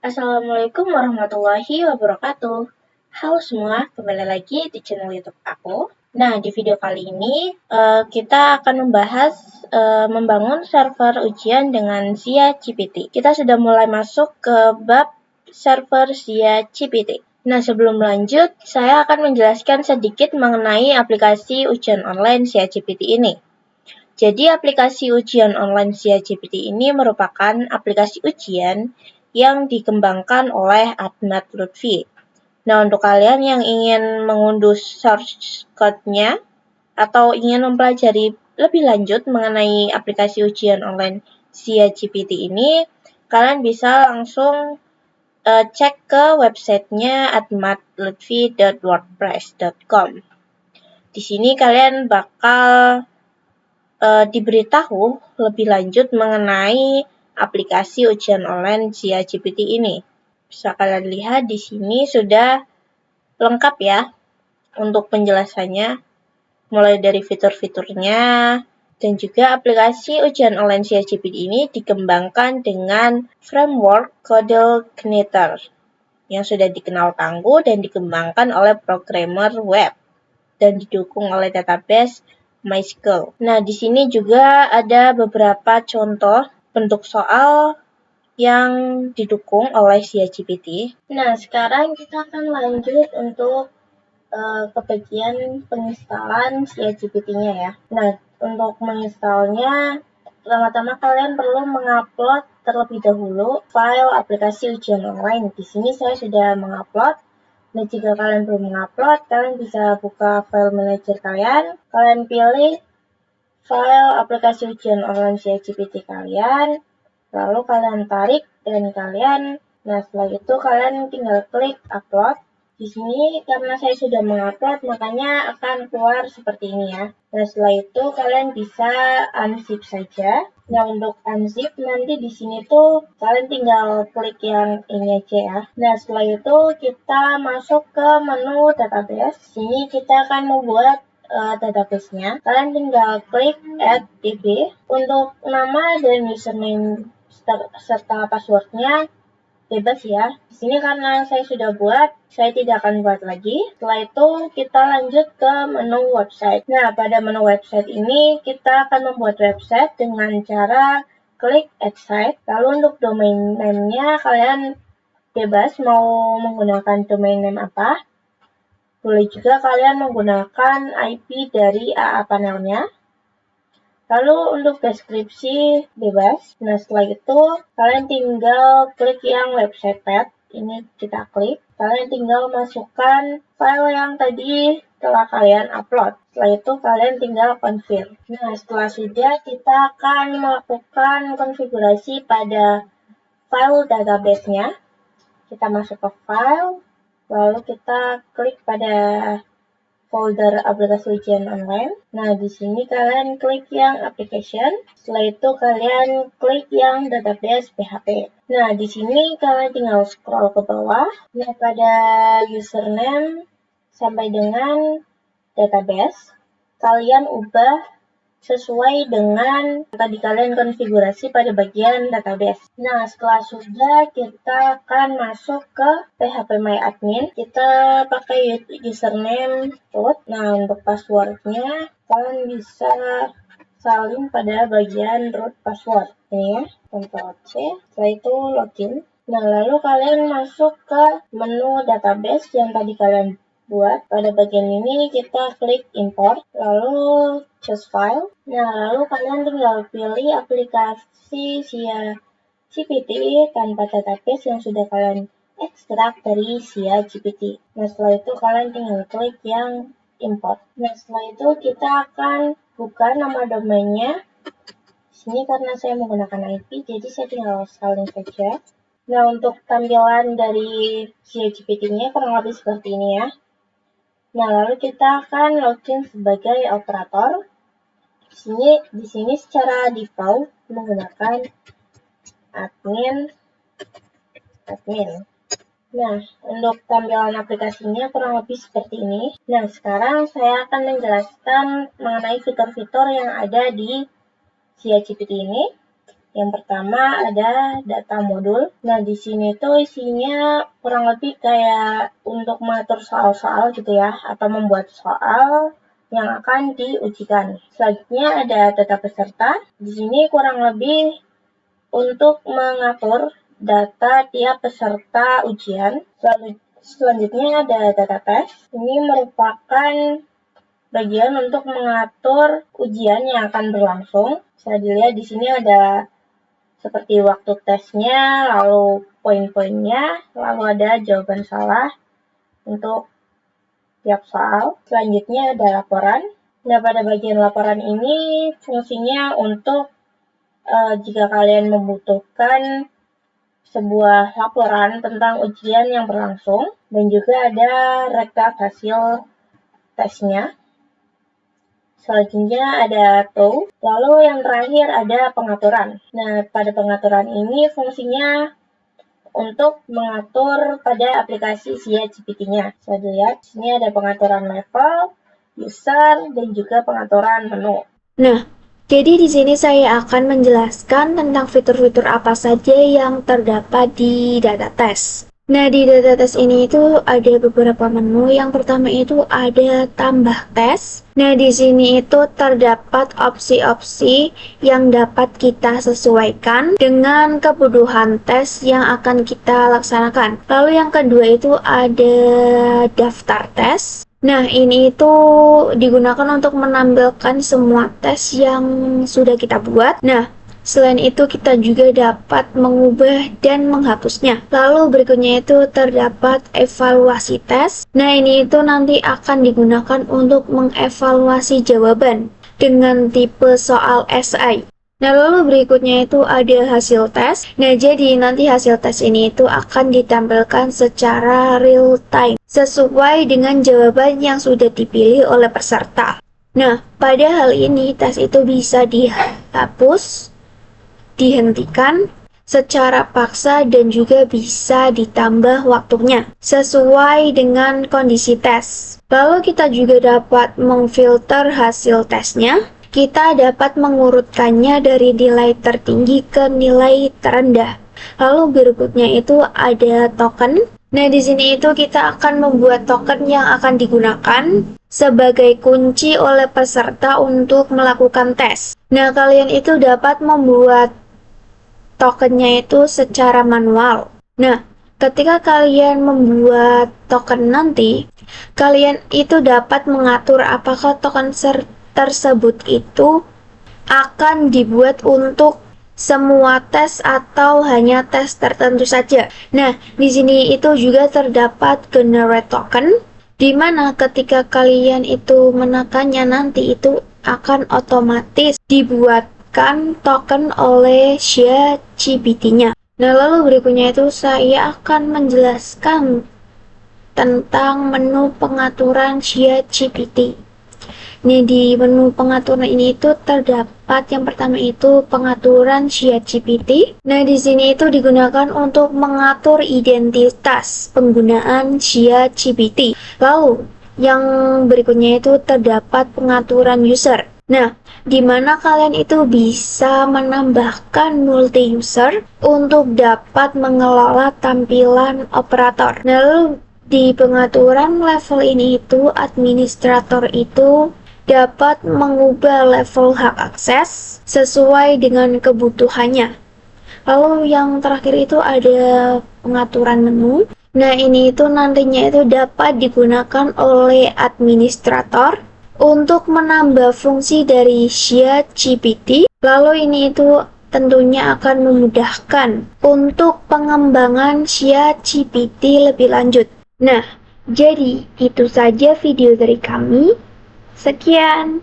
Assalamualaikum warahmatullahi wabarakatuh. Halo semua, kembali lagi di channel YouTube aku. Nah, di video kali ini kita akan membahas membangun server ujian dengan SIA GPT. Kita sudah mulai masuk ke bab server SIA GPT. Nah, sebelum lanjut, saya akan menjelaskan sedikit mengenai aplikasi ujian online SIA GPT ini. Jadi, aplikasi ujian online SIA GPT ini merupakan aplikasi ujian yang dikembangkan oleh Ahmad Lutfi. Nah, untuk kalian yang ingin mengunduh source code-nya atau ingin mempelajari lebih lanjut mengenai aplikasi ujian online SIA GPT ini, kalian bisa langsung cek ke websitenya ahmadlutfi.wordpress.com. Di sini kalian bakal diberitahu lebih lanjut mengenai aplikasi ujian online SIA GPT ini. Bisa kalian lihat di sini sudah lengkap ya untuk penjelasannya, mulai dari fitur-fiturnya, dan juga aplikasi ujian online SIA GPT ini dikembangkan dengan framework CodeIgniter yang sudah dikenal tangguh dan dikembangkan oleh programmer web dan didukung oleh database MySQL. Nah, di sini juga ada beberapa contoh bentuk soal yang didukung oleh SIA GPT. Nah, sekarang kita akan lanjut untuk ke bagian penginstalan SIA GPT-nya ya. Nah, untuk menginstalnya, pertama-tama kalian perlu mengupload terlebih dahulu file aplikasi ujian online. Di sini saya sudah mengupload. Nah, jika kalian belum mengupload, kalian bisa buka file manager kalian. Kalian pilih file aplikasi ujian online SIA GPT kalian. Lalu kalian tarik dan nah setelah itu kalian tinggal klik upload. Di sini karena saya sudah mengupload, makanya akan keluar seperti ini ya. Nah, setelah itu kalian bisa unzip saja. Nah, untuk unzip nanti di sini tuh kalian tinggal klik yang ini aja ya. Nah, setelah itu kita masuk ke menu database. Di sini kita akan membuat database-nya. Kalian tinggal klik add db. Untuk nama dan username serta password-nya bebas ya. Di sini karena saya sudah buat, saya tidak akan buat lagi. Setelah itu kita lanjut ke menu website. Nah, pada menu website ini kita akan membuat website dengan cara klik add site. Lalu untuk domain name-nya kalian bebas mau menggunakan domain name apa. Boleh juga kalian menggunakan IP dari AA panelnya. Lalu untuk deskripsi bebas. Nah, setelah itu kalian tinggal klik yang website path. Ini kita klik. Kalian tinggal masukkan file yang tadi telah kalian upload. Setelah itu kalian tinggal confirm. Nah, setelah sudah kita akan melakukan konfigurasi pada file database-nya. Kita masuk ke file, lalu kita klik pada folder aplikasi ujian online. Nah, di sini kalian klik yang application. Setelah itu kalian klik yang database PHP. Nah, di sini kalian tinggal scroll ke bawah. Nah, pada username sampai dengan database, kalian ubah sesuai dengan tadi kalian konfigurasi pada bagian database. Nah, setelah sudah, kita akan masuk ke phpMyAdmin. Kita pakai username root. Nah, untuk passwordnya kalian bisa salin pada bagian root password. Ini ya, Ctrl C. Setelah itu login. Nah, lalu kalian masuk ke menu database yang tadi kalian buat. Pada bagian ini kita klik import, lalu choose file. Nah, lalu kalian tinggal pilih aplikasi SIA GPT tanpa database yang sudah kalian ekstrak dari SIA GPT. Nah, setelah itu kalian tinggal klik yang import. Nah, setelah itu kita akan buka nama domainnya. Di sini karena saya menggunakan IP, jadi saya tinggal salin saja. Nah, untuk tampilan dari SIA GPT-nya kurang lebih seperti ini ya. Nah, lalu kita akan login sebagai operator. Di sini secara default menggunakan admin. Nah, untuk tampilan aplikasinya kurang lebih seperti ini. Nah, sekarang saya akan menjelaskan mengenai fitur-fitur yang ada di SIA GPT ini. Yang pertama ada data modul. Nah, di sini tuh isinya kurang lebih kayak untuk mengatur soal-soal gitu ya, atau membuat soal yang akan diujikan. Selanjutnya ada data peserta. Di sini kurang lebih untuk mengatur data tiap peserta ujian. Selanjutnya ada data tes. Ini merupakan bagian untuk mengatur ujian yang akan berlangsung. Bisa dilihat di sini ada seperti waktu tesnya, lalu poin-poinnya, lalu ada jawaban salah untuk tiap soal. Selanjutnya ada laporan. Nah, pada bagian laporan ini fungsinya untuk jika kalian membutuhkan sebuah laporan tentang ujian yang berlangsung, dan juga ada rekap hasil tesnya. Selanjutnya ada tool, lalu yang terakhir ada pengaturan. Nah, pada pengaturan ini fungsinya untuk mengatur pada aplikasi SIA GPT-nya. Saya lihat, di sini ada pengaturan level, user, dan juga pengaturan menu. Nah, jadi di sini saya akan menjelaskan tentang fitur-fitur apa saja yang terdapat di data test. Nah, di data test ini itu ada beberapa menu. Yang pertama itu ada tambah tes. Nah, di sini itu terdapat opsi-opsi yang dapat kita sesuaikan dengan kebutuhan tes yang akan kita laksanakan. Lalu yang kedua itu ada daftar tes. Nah, ini itu digunakan untuk menampilkan semua tes yang sudah kita buat. Nah, selain itu kita juga dapat mengubah dan menghapusnya. Lalu berikutnya itu terdapat evaluasi tes. Nah, ini itu nanti akan digunakan untuk mengevaluasi jawaban dengan tipe soal SI. Nah, lalu berikutnya itu ada hasil tes. Nah, jadi nanti hasil tes ini itu akan ditampilkan secara real time sesuai dengan jawaban yang sudah dipilih oleh peserta. Nah, pada hal ini tes itu bisa dihapus, dihentikan secara paksa, dan juga bisa ditambah waktunya sesuai dengan kondisi tes. Lalu kita juga dapat memfilter hasil tesnya. Kita dapat mengurutkannya dari nilai tertinggi ke nilai terendah. Lalu berikutnya itu ada token. Nah, di sini itu kita akan membuat token yang akan digunakan sebagai kunci oleh peserta untuk melakukan tes. Nah, kalian itu dapat membuat tokennya itu secara manual. Nah, ketika kalian membuat token nanti, kalian itu dapat mengatur apakah token tersebut itu akan dibuat untuk semua tes atau hanya tes tertentu saja. Nah, di sini itu juga terdapat generate token, di mana ketika kalian itu menekannya nanti itu akan otomatis dibuatkan token oleh SIA GPT-nya. Nah, lalu berikutnya itu saya akan menjelaskan tentang menu pengaturan SIA GPT. Nih, di menu pengaturan ini itu terdapat yang pertama itu pengaturan SIA GPT. Nah, di sini itu digunakan untuk mengatur identitas penggunaan SIA GPT. Lalu, yang berikutnya itu terdapat pengaturan user. Nah, di mana kalian itu bisa menambahkan multi user untuk dapat mengelola tampilan operator. Nah, lalu di pengaturan level ini itu administrator itu dapat mengubah level hak akses sesuai dengan kebutuhannya. Lalu yang terakhir itu ada pengaturan menu. Nah, ini itu nantinya itu dapat digunakan oleh administrator untuk menambah fungsi dari SIA GPT. Lalu ini itu tentunya akan memudahkan untuk pengembangan SIA GPT lebih lanjut. Nah, jadi itu saja video dari kami. Sekian.